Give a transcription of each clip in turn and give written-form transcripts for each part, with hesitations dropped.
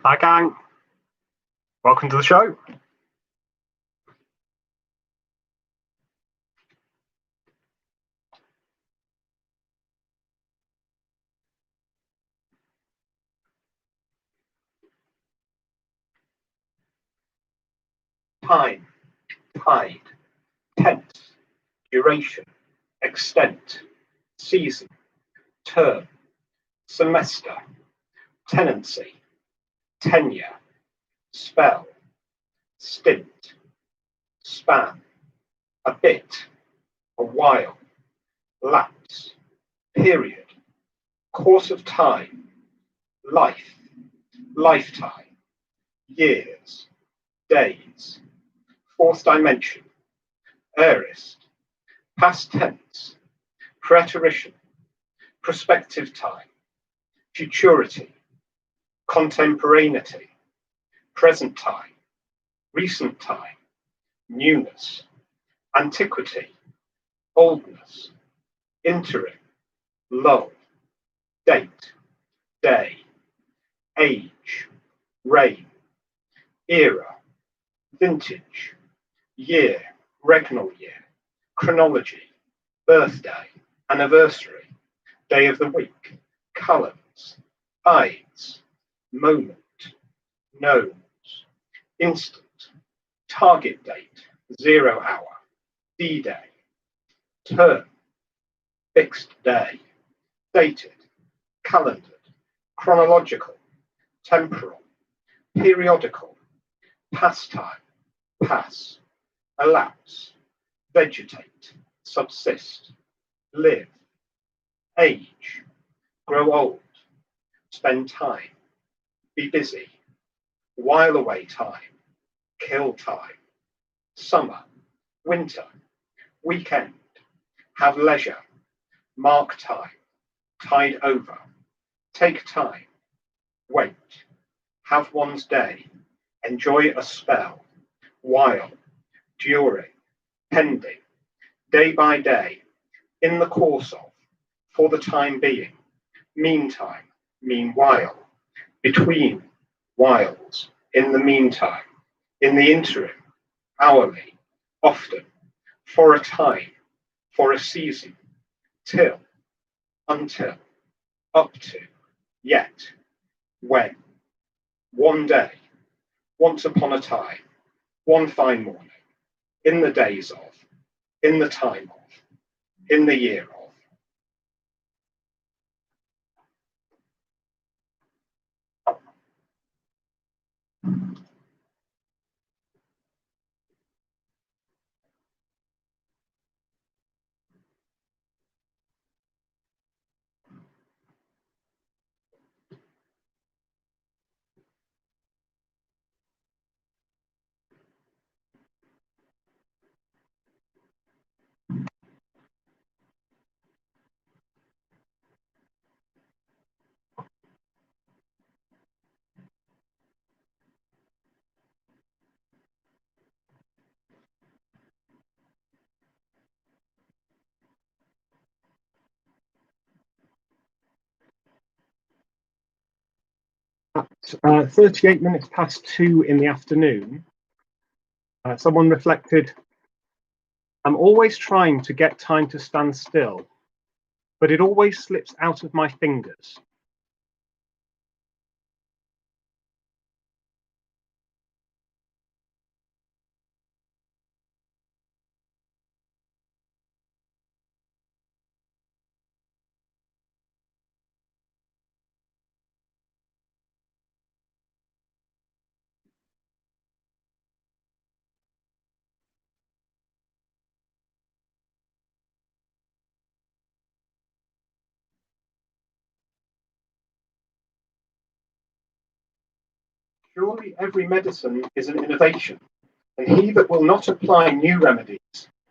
Hi, gang. Welcome to the show. Time, tide, tense, duration, extent, season, term, semester, tenancy, tenure, spell, stint, span, a bit, a while, lapse, period, course of time, life, lifetime, years, days, fourth dimension, aorist, past tense, preterition, prospective time, futurity, contemporaneity, present time, recent time, newness, antiquity, oldness, interim, lull, date, day, age, reign, era, vintage, year, regnal year, chronology, birthday, anniversary, day of the week, columns, ides, moment, nodes, instant, target date, 0 hour, D-Day, term, fixed day, dated, calendared, chronological, temporal, periodical, pastime, pass, elapse, vegetate, subsist, live, age, grow old, spend time, be busy, while away time, kill time, summer, winter, weekend, have leisure, mark time, tide over, take time, wait, have one's day, enjoy a spell, while, during, pending, day by day, in the course of, for the time being, meantime, meanwhile, between, whiles, in the meantime, in the interim, hourly, often, for a time, for a season, till, until, up to, yet, when, one day, once upon a time, one fine morning, in the days of, in the time of, in the year of. At 38 minutes past 2 in the afternoon, someone reflected, I'm always trying to get time to stand still, but it always slips out of my fingers. Surely every medicine is an innovation, and he that will not apply new remedies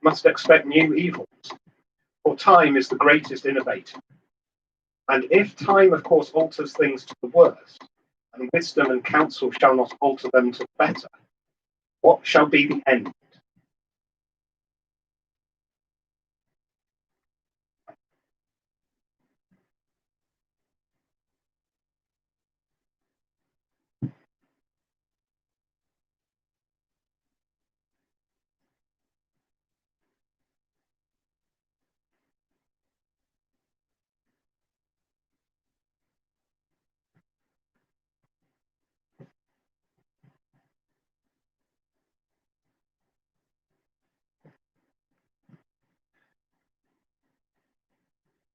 must expect new evils, for time is the greatest innovator. And if time, of course, alters things to the worse, and wisdom and counsel shall not alter them to the better, what shall be the end?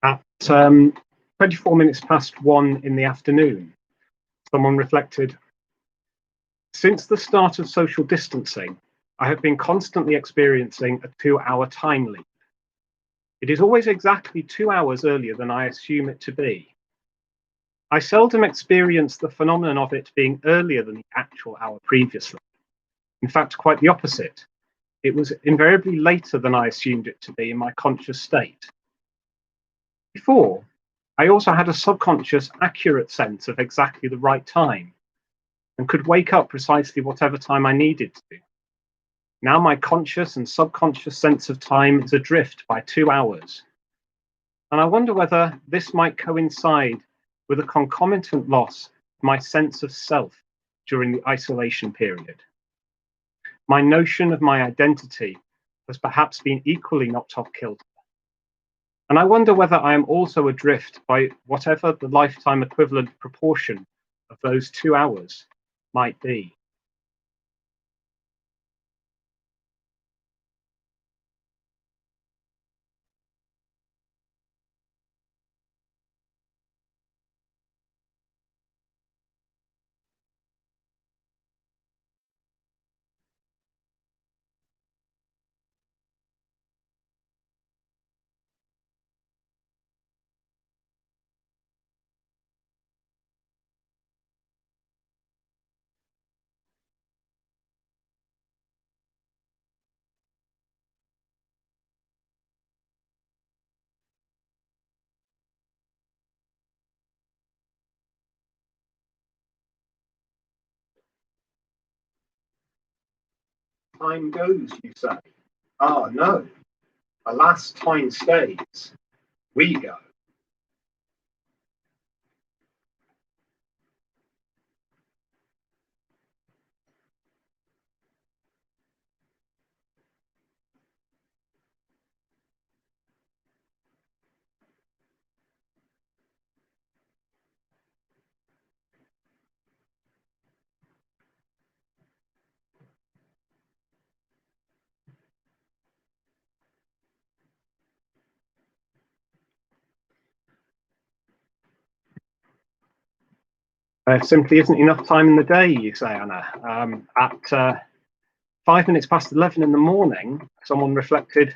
At 24 minutes past 1 in the afternoon, someone reflected, since the start of social distancing, I have been constantly experiencing a 2-hour time leap. It is always exactly 2 hours earlier than I assume it to be. I seldom experience the phenomenon of it being earlier than the actual hour previously. In fact, quite the opposite. It was invariably later than I assumed it to be in my conscious state. Before, I also had a subconscious, accurate sense of exactly the right time and could wake up precisely whatever time I needed to. Now my conscious and subconscious sense of time is adrift by 2 hours. And I wonder whether this might coincide with a concomitant loss of my sense of self during the isolation period. My notion of my identity has perhaps been equally knocked off kilter. And I wonder whether I am also adrift by whatever the lifetime equivalent proportion of those 2 hours might be. Time goes, you say. Ah, no. Alas, time stays. We go. There simply isn't enough time in the day, you say, Anna. At 5 minutes past 11 in the morning, someone reflected,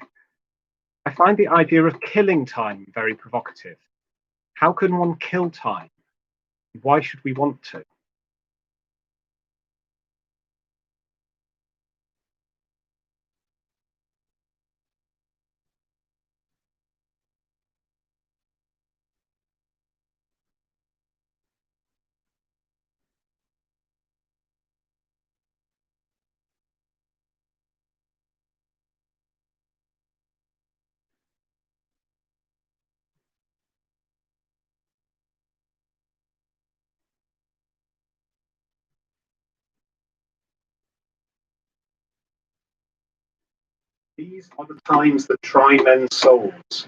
I find the idea of killing time very provocative. How can one kill time? Why should we want to? These are the times that try men's souls.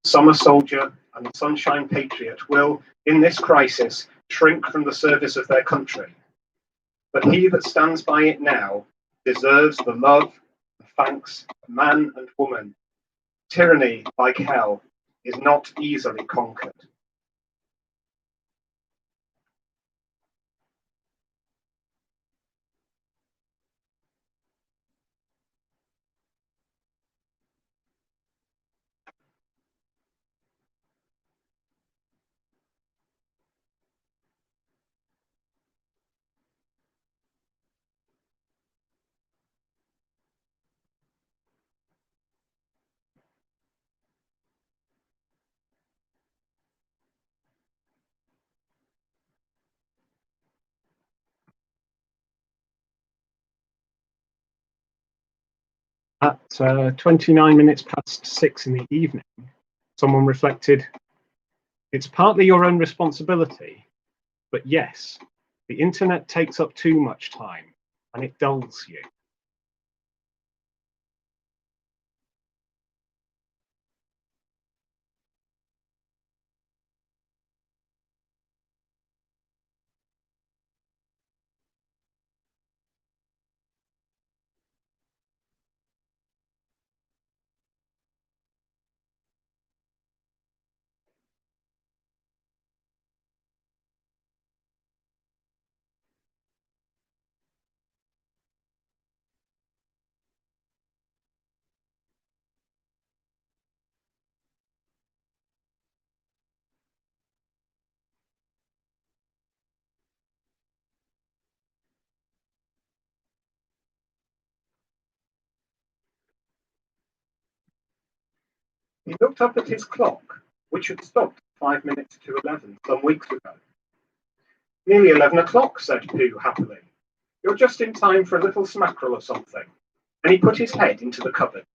Summer soldier and sunshine patriot will, in this crisis, shrink from the service of their country. But he that stands by it now deserves the love, the thanks of man and woman. Tyranny, like hell, is not easily conquered. At 29 minutes past 6 in the evening, someone reflected, it's partly your own responsibility, but yes, the internet takes up too much time and it dulls you. He looked up at his clock, which had stopped 5 minutes to 11 some weeks ago. Nearly 11 o'clock, said Pooh happily. You're just in time for a little smackerel or something. And he put his head into the cupboard.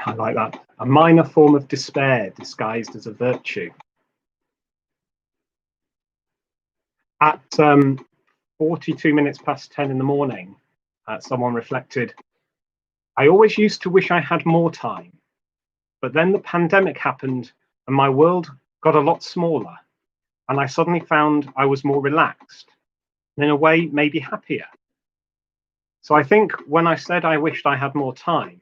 I like that. A minor form of despair disguised as a virtue. At 42 minutes past 10 in the morning, someone reflected, I always used to wish I had more time, but then the pandemic happened and my world got a lot smaller, and I suddenly found I was more relaxed, and in a way, maybe happier. So I think when I said I wished I had more time,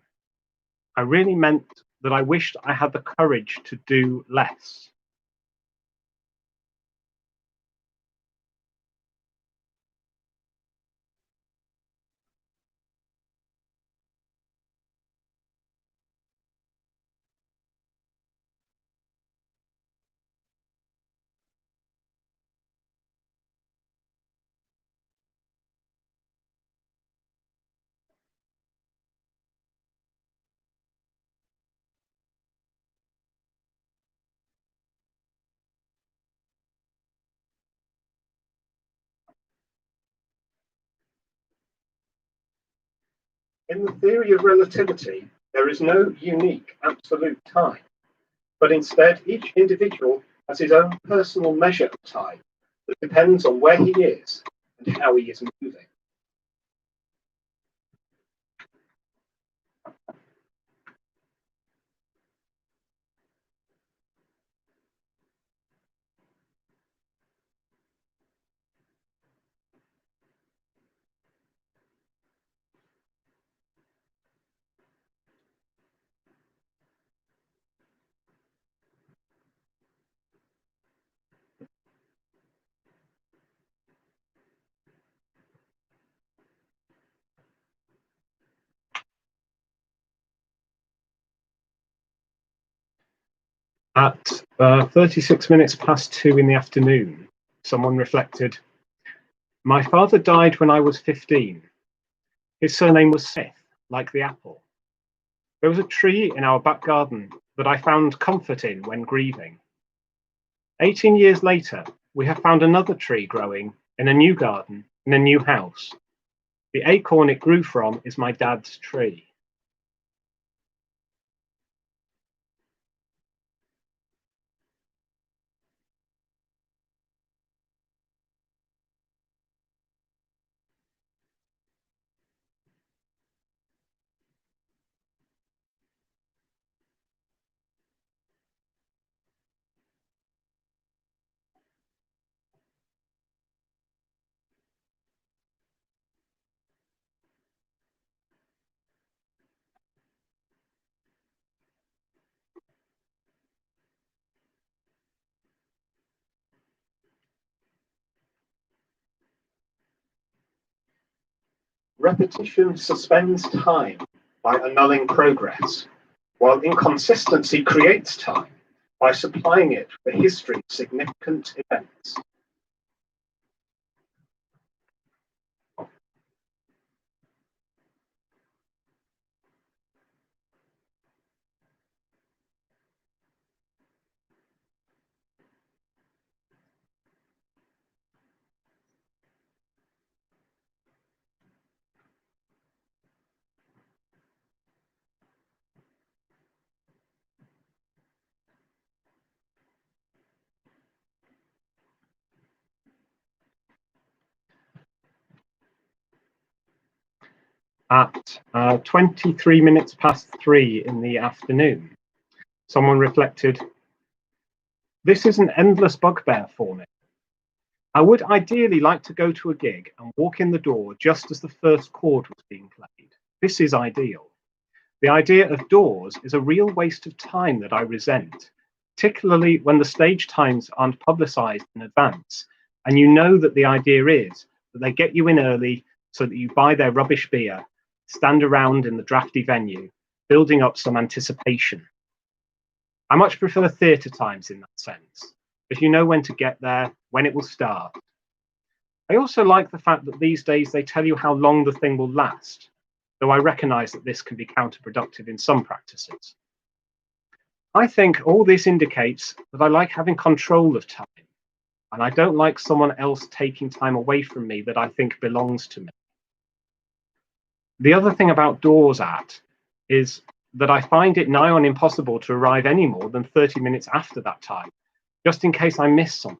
I really meant that I wished I had the courage to do less. In the theory of relativity, there is no unique absolute time, but instead each individual has his own personal measure of time that depends on where he is and how he is moving. At 36 minutes past 2 in the afternoon, someone reflected, my father died when I was 15. His surname was Smith, like the apple. There was a tree in our back garden that I found comfort in when grieving. 18 years later, we have found another tree growing in a new garden, in a new house. The acorn it grew from is my dad's tree. Repetition suspends time by annulling progress, while inconsistency creates time by supplying it for history's significant events. At 23 minutes past 3 in the afternoon, someone reflected, this is an endless bugbear for me. I would ideally like to go to a gig and walk in the door just as the first chord was being played. This is ideal. The idea of doors is a real waste of time that I resent, particularly when the stage times aren't publicised in advance, and you know that the idea is that they get you in early so that you buy their rubbish beer, stand around in the drafty venue, building up some anticipation. I much prefer theatre times in that sense, if you know when to get there, when it will start. I also like the fact that these days they tell you how long the thing will last, though I recognise that this can be counterproductive in some practices. I think all this indicates that I like having control of time, and I don't like someone else taking time away from me that I think belongs to me. The other thing about doors is that I find it nigh on impossible to arrive any more than 30 minutes after that time, just in case I miss something.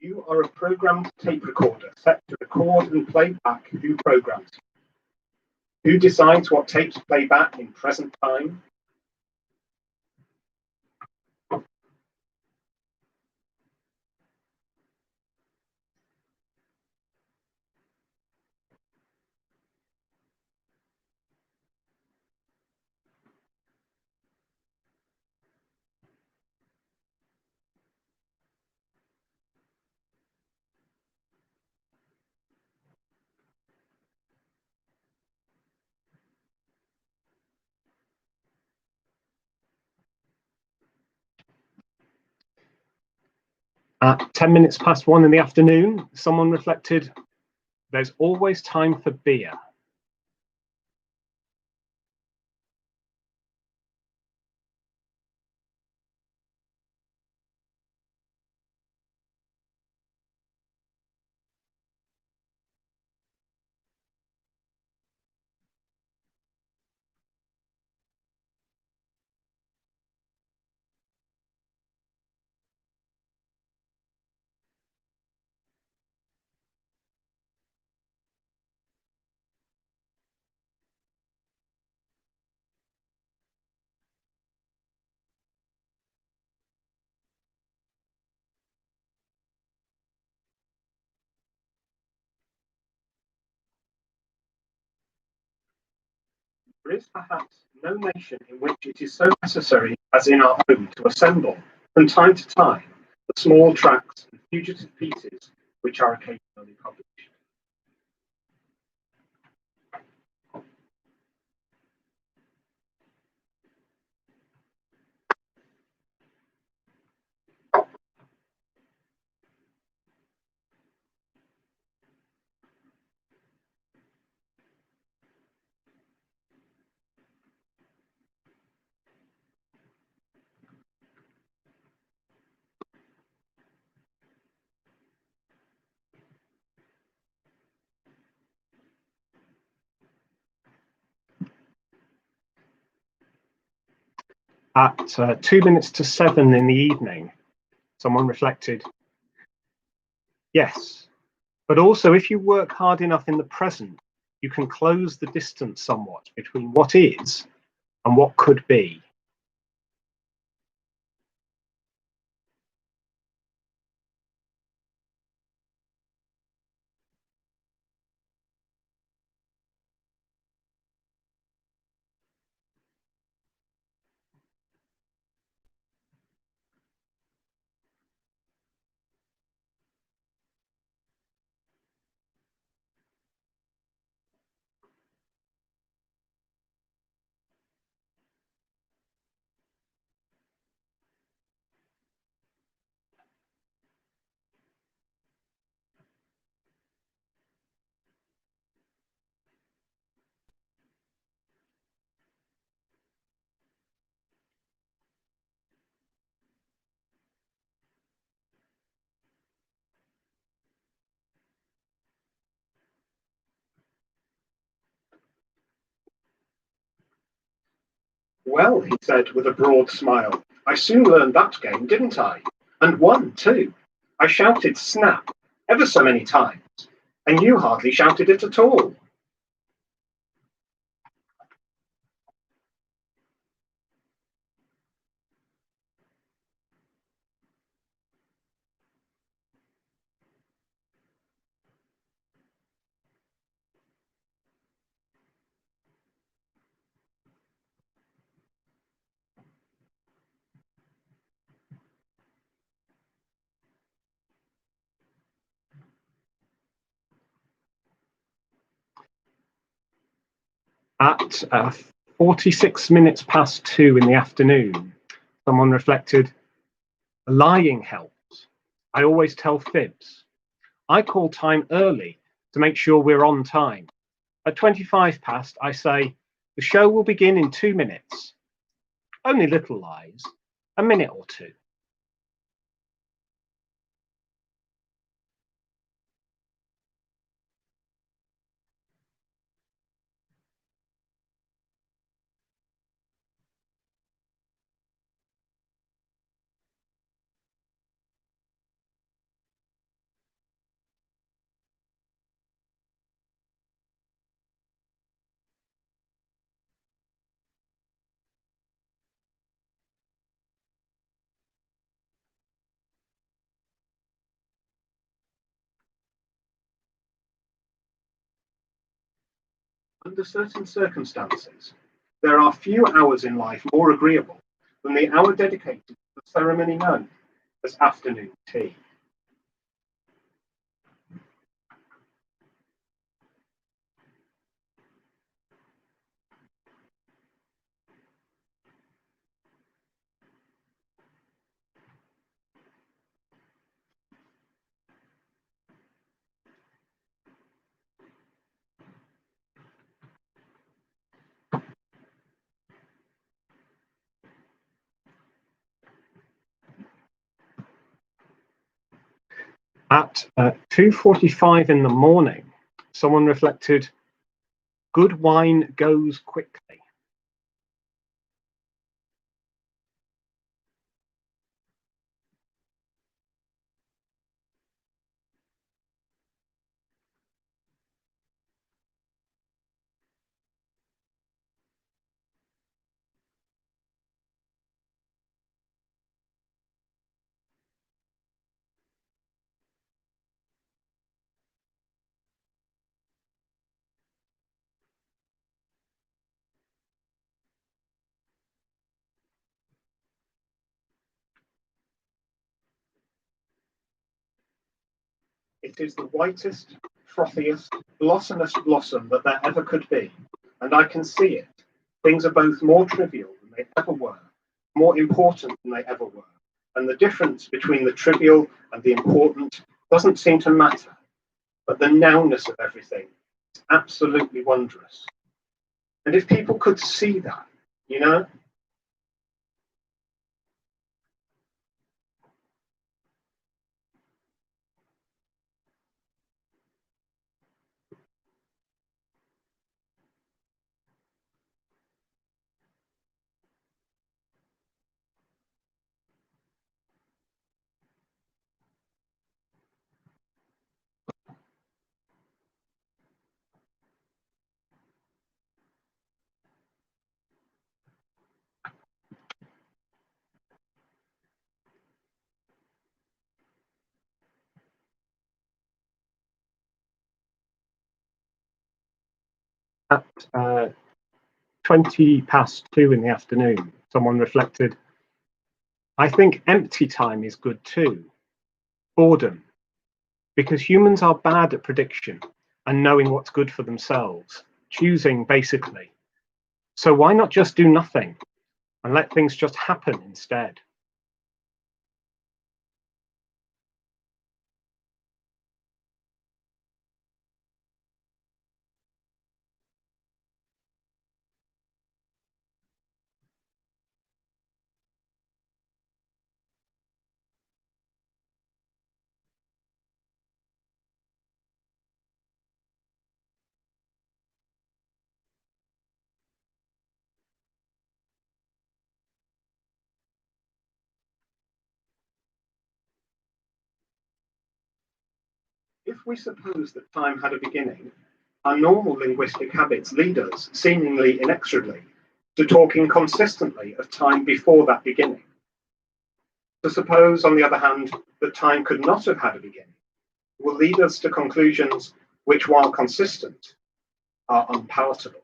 You are a programmed tape recorder set to record and play back who programs you. Who decides what tapes play back in present time? At 10 minutes past 1 in the afternoon, someone reflected, there's always time for beer. There is perhaps no nation in which it is so necessary as in our own to assemble, from time to time, the small tracts and fugitive pieces which are occasionally published. At 2 minutes to 7 in the evening, someone reflected, yes, but also if you work hard enough in the present, you can close the distance somewhat between what is and what could be. Well, he said with a broad smile, I soon learned that game, didn't I? And won, too. I shouted snap ever so many times, and you hardly shouted it at all. At 46 minutes past 2 in the afternoon, someone reflected, lying helps. I always tell fibs. I call time early to make sure we're on time. At 25 past, I say, the show will begin in 2 minutes. Only little lies, a minute or two. Under certain circumstances, there are few hours in life more agreeable than the hour dedicated to the ceremony known as afternoon tea. At 2:45 in the morning, someone reflected, good wine goes quickly. It is the whitest, frothiest, blossomest blossom that there ever could be, and I can see it. Things are both more trivial than they ever were, more important than they ever were, and the difference between the trivial and the important doesn't seem to matter, but the nowness of everything is absolutely wondrous. And if people could see that, you know, at 20 past 2 in the afternoon, someone reflected, I think empty time is good too. Boredom, because humans are bad at prediction and knowing what's good for themselves, choosing basically. So why not just do nothing and let things just happen instead? If we suppose that time had a beginning, our normal linguistic habits lead us, seemingly inexorably, to talking consistently of time before that beginning. To suppose, on the other hand, that time could not have had a beginning will lead us to conclusions which, while consistent, are unpalatable.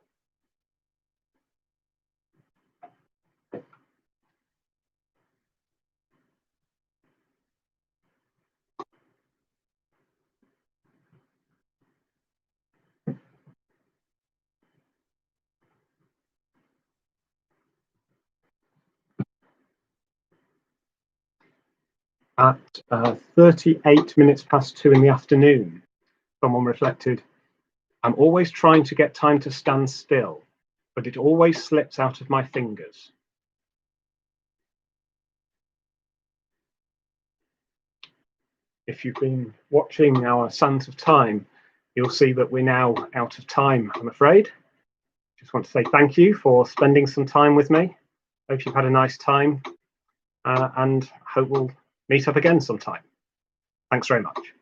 At 38 minutes past 2 in the afternoon, someone reflected, I'm always trying to get time to stand still, but it always slips out of my fingers. If you've been watching our Sands of Time, you'll see that we're now out of time, I'm afraid. Just want to say thank you for spending some time with me. Hope you've had a nice time and hope we'll meet up again sometime. Thanks very much.